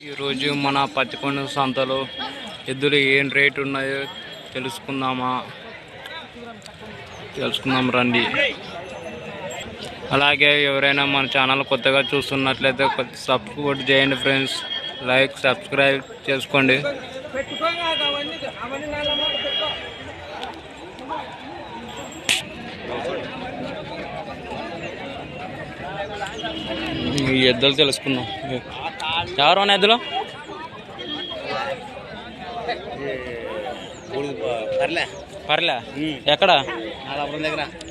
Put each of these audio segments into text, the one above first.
ఈరోజు మన పత్తికొండ సంతలో ఎద్దులు ఏం రేటు ఉన్నాయో తెలుసుకుందాం రండి. అలాగే ఎవరైనా మన ఛానల్ కొత్తగా చూస్తున్నట్లయితే సబ్స్క్రైబ్ చేయండి ఫ్రెండ్స్, లైక్ సబ్స్క్రైబ్ చేసుకోండి. ఈ ఎద్దులు తెలుసుకుందాం. ఎవరు ఎద్దులు? పర్లే ఎక్కడ?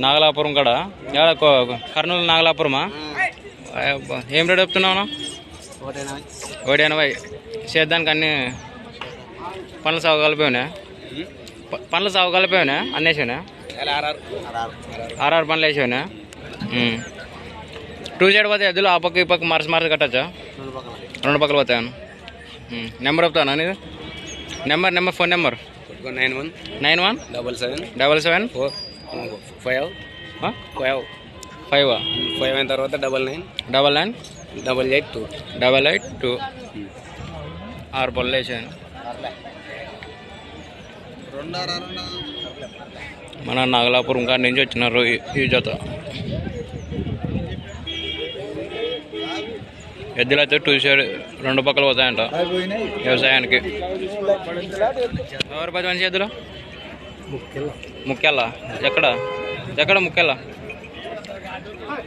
నాగలాపురం కాడ. కర్నూలు నాగలాపురమా? ఏం రేటు చెప్తున్నావు? 180. చేద్దానికి అన్ని పనులు సాగు కలిపోయినా? అన్నేసానా? 6 పనులు వేసావునా? 2 సైడ్ పోతాయి ఎద్దులు, ఆ పక్క ఈ పక్క మార్చి కట్టచ్చా? 2 పక్కలు పోతాను. నెంబర్ చెప్తాను నీది? నెంబర్ ఫోన్ నెంబర్ 91777755 అయిన తర్వాత 99998882 6 పళ్ళు వేసాను. మన నాగలాపురం కాడి నుంచి వచ్చినారు ఈ జత. ఎద్దులు అయితే 2 సైడ్ 2 పక్కలు పోతాయంట వ్యవసాయానికి. ఎవరు 10 మంది ఎద్దులు? ముక్కెళ్ళ. ఎక్కడ ముక్కెళ్ళ?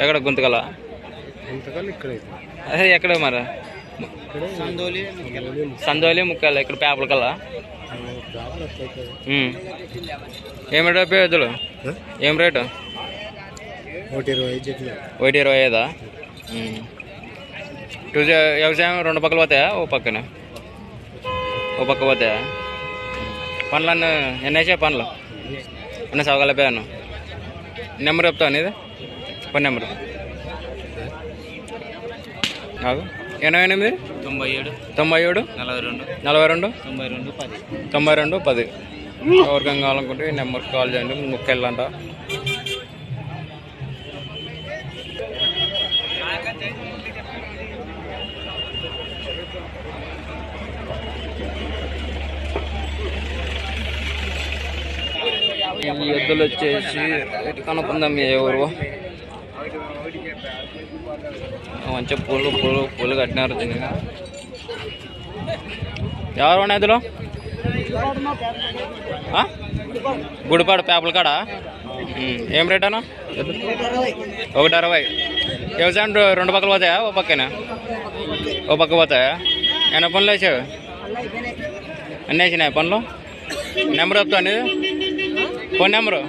ఎక్కడ? గుంతకల. అదే ఎక్కడ మరి? సందోలి ముక్కెళ్ళ. ఇక్కడ పేపల కల్లా. ఏం రేటు ఎద్దులు? ఏం రేటు? 125. వ్యవసాయం 2 పక్కలు పోతాయా? ఓ పక్క పోతాయా? పనులు ఎన్ని వేసాయి? పనులు అన్నీ సవగలిపోయాను. నెంబర్ చెప్తాను ఇది? Phone number 88 97 42 92 10. ఎవరికైనా కావాలనుకుంటే ఈ నెంబర్కి కాల్ చేయండి. ముక్కెళ్ళంట. ఈ ఎద్దులు వచ్చేసి కనుక్కుందాం ఎవరు. మంచిగా పూలు కట్టినారు దీన్ని. ఎవరు ఉన్నాయి ఎద్దులు? గుడిపాడు పేపల కాడ. ఏం రేట్ అన్నా? 160. వ్యవసాయం 2 పక్కలు పోతాయా? ఓ పక్క పోతాయా? ఎన్ని పనులు వేసావు? అన్నీ వేసినాయి పనులు. నెంబర్ చెప్తాను ఇది? ఫోన్ నెంబరు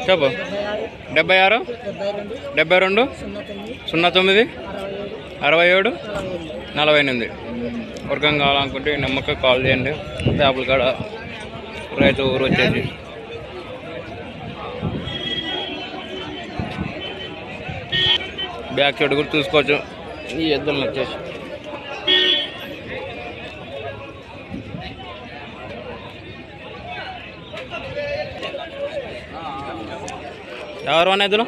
చెప్పు. 76 72 09 67 48. వర్గం కావాలనుకుంటే ఈ నెంబర్కి కాల్ చేయండి. పేపల కాడ రైతు ఊరు వచ్చేసి. బ్యాక్ సైడ్ కూడా చూసుకోవచ్చు ఈ ఎద్దులను వచ్చేసి. ఎవరు అన్న ఎద్దులు?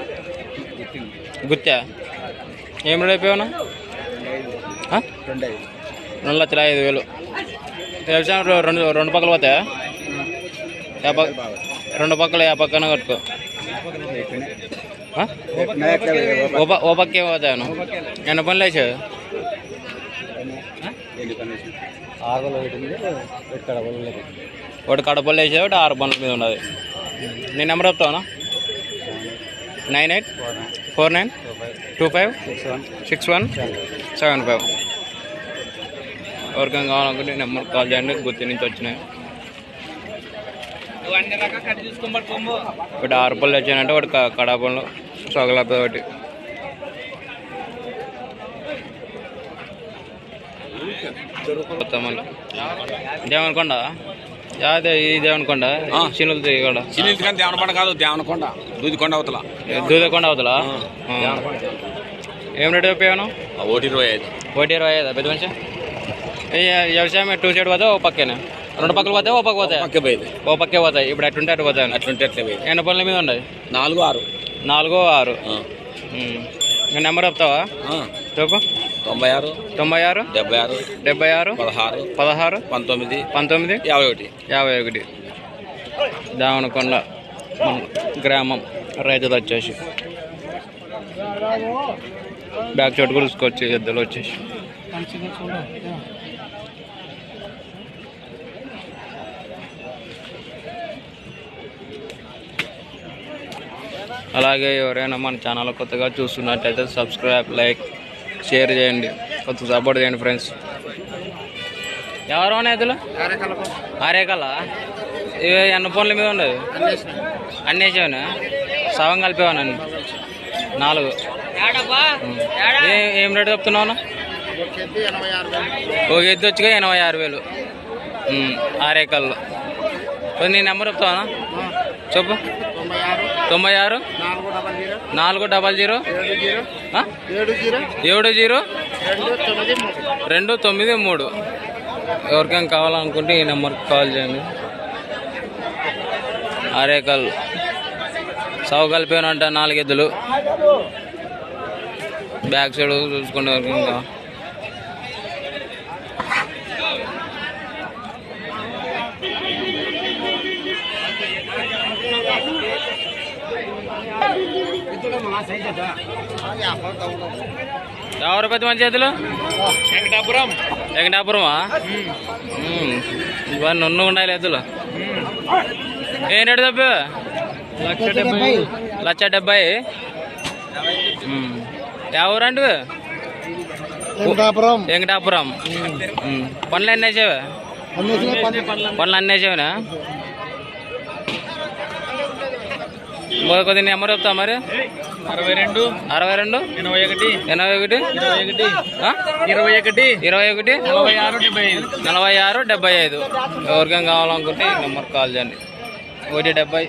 గుత్తా. ఏం రేట్ అయిపోయావునా? 2,05,000. వ్యవసాయం 2 పక్కలు పోతాయా? 2 పక్కలు ఆ పక్కన కట్టుకో. ఓ పక్కే పోతాను. ఎన్ని పనులు వేసావు? 1 కడపలు వేసావు, 6 పనుల మీద ఉన్నది. నీ నెంబర్ చెప్తావునా? 9849256175. ఎవరికైనా కావాలనుకుంటే నెంబర్ కాల్ చేయండి. గుత్తి నుంచి వచ్చినాయి. 6 పళ్ళు వచ్చాయంటే 1 కడాపళ్ళు సొగలపోయి ఒకటి. దేవనకొండ. అదే ఈ దేవనకొండ చినులు కూడా. దేవనకొండ కాదు, దేవనకొండ దూదికొండ అవతల. ఏం రేటు అయిపోయాను? 125. పెద్ద మనిషి. వ్యవసాయం 2 సైడ్ పోతే ఓ పక్కేనా? 2 పక్కలు పోతాయి, ఓ పక్క పోతాయి? ఓ పక్కే పోతాయి. ఇప్పుడు అట్లుంటే అటు పోతాయి. అట్లుంటే అట్లే. ఎన్ని పనుల మీద ఉన్నాయి? 4, 6. మీ నెంబర్ చెప్తావా? చెప్పు. 96 96 76 76 16 16 19 19 51 దావనకొండ గ్రామం రైతులు వచ్చేసి బ్యాక్ షాట్ కూడా చూసుకోవచ్చు ఎద్దులు వచ్చేసి. అలాగే ఎవరైనా మన ఛానల్ కొత్తగా చూస్తున్నట్టయితే సబ్స్క్రైబ్, లైక్, షేర్ చేయండి, కొంచెం సపోర్ట్ చేయండి ఫ్రెండ్స్. ఎవరు ఎద్దులు? ఆరేకల ఇవి ఎన్న ఫోన్ల మీద ఉండదు. అన్నేసావునా? సవం కలిపేవానండి 4. ఏం రేటు చెప్తున్నావు? ఒక ఎద్దు వచ్చిగా 86,000. ఆరేకల్లో. నీ నెంబర్ చెప్తావా? చెప్పు. 96 400 70 293. ఎవరికైనా కావాలనుకుంటే ఈ నెంబర్కి కాల్ చేయండి. ఆరేకల్ సవ కలిపానంట 4 ఎద్దులు. బ్యాక్ సైడ్ చూసుకుంటే ఎవరికైనా ఎవరు పెద్ద మంచి ఎద్దులు? వెంకటాపురమా? ఇవన్నీ నన్ను ఉండాలి ఎద్దులు. ఏం రేటు తప్ప? 1,70,000. ఎవరండి? వెంకటాపురం. పనులు అన్నీ వేసావా? పనులు అన్నీ వేసావనా? కొద్దిగా నెంబర్ చెప్తా మరి. 62 81 81 46 75. ఎవరికైనా కావాలనుకుంటే ఈ నెంబర్ కాల్ చేయండి. 170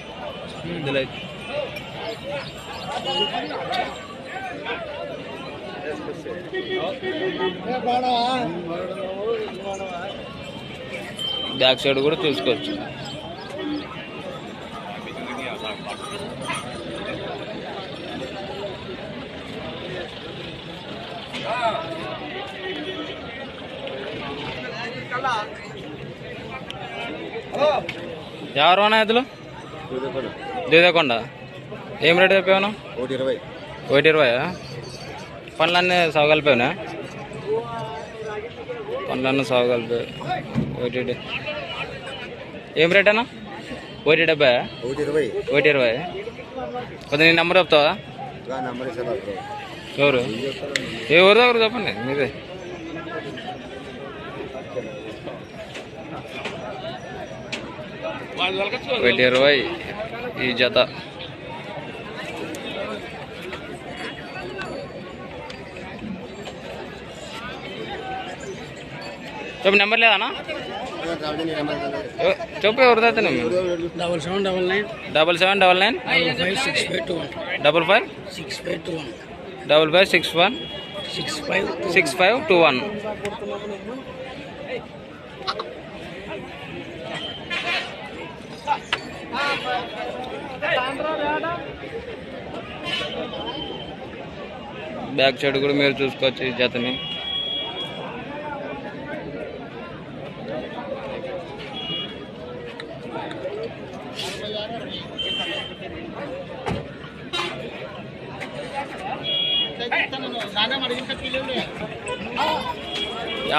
ఇందులో బ్యాక్ సైడ్ కూడా చూసుకోవచ్చు. ఎవరు అన్నా ఎద్దులు? దేవకొండ. ఏం రేటు చెప్పాను? 120. పనులన్నీ సవగలిపావునా? పనులన్నీ సవగలిపావు. 120. ఏం రేట్ అన్నా? 170. 120. కొద్దిగా నీ నెంబర్ చెప్తావా? ఎవరు? ఏ ఊరు దగ్గర చెప్పండి మీదే. ₹20 ఈ జత. చెప్పు. నెంబర్ లేదన్నా? చెప్పు. ఎవరు తాత? 7799 7799 55 65 6521. బ్యాక్ సైడ్ కూడా మీరు చూసుకోవచ్చు ఈ జతని.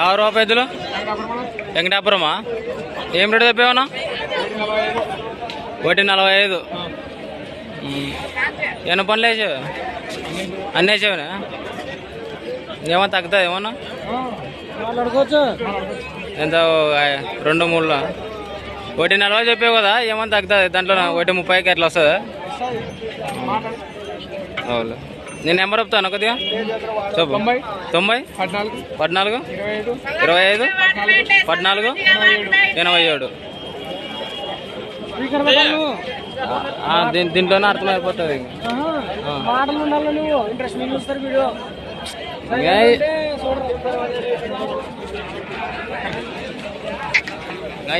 ఎవరు పెద్దలు? వెంకటాపురమా? ఏం రేటు చెప్పావన్నా? 145. ఏమన్నా పనులు వేసావు? అన్నీ వేసావునా? ఏమన్నా తగ్గుతుంది ఏమన్నా? ఎంత? 2-3లో 140 చెప్పావు కదా. ఏమన్నా తగ్గుతుంది దాంట్లో? 130కి ఎట్లా వస్తుంది? అవును. నేను నెంబర్ చెప్తాను కొద్దిగా. చెప్పు. 90 14 25 14 87. దీంట్లోనే అర్థమైపోతుంది.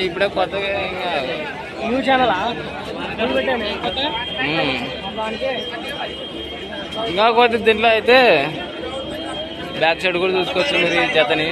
ఇప్పుడే కొత్తగా ఇంకా కొద్ది దీంట్లో అయితే బ్యాక్ సైడ్ కూడా చూసుకోవచ్చు మీరు ఈ జతని.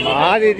మాది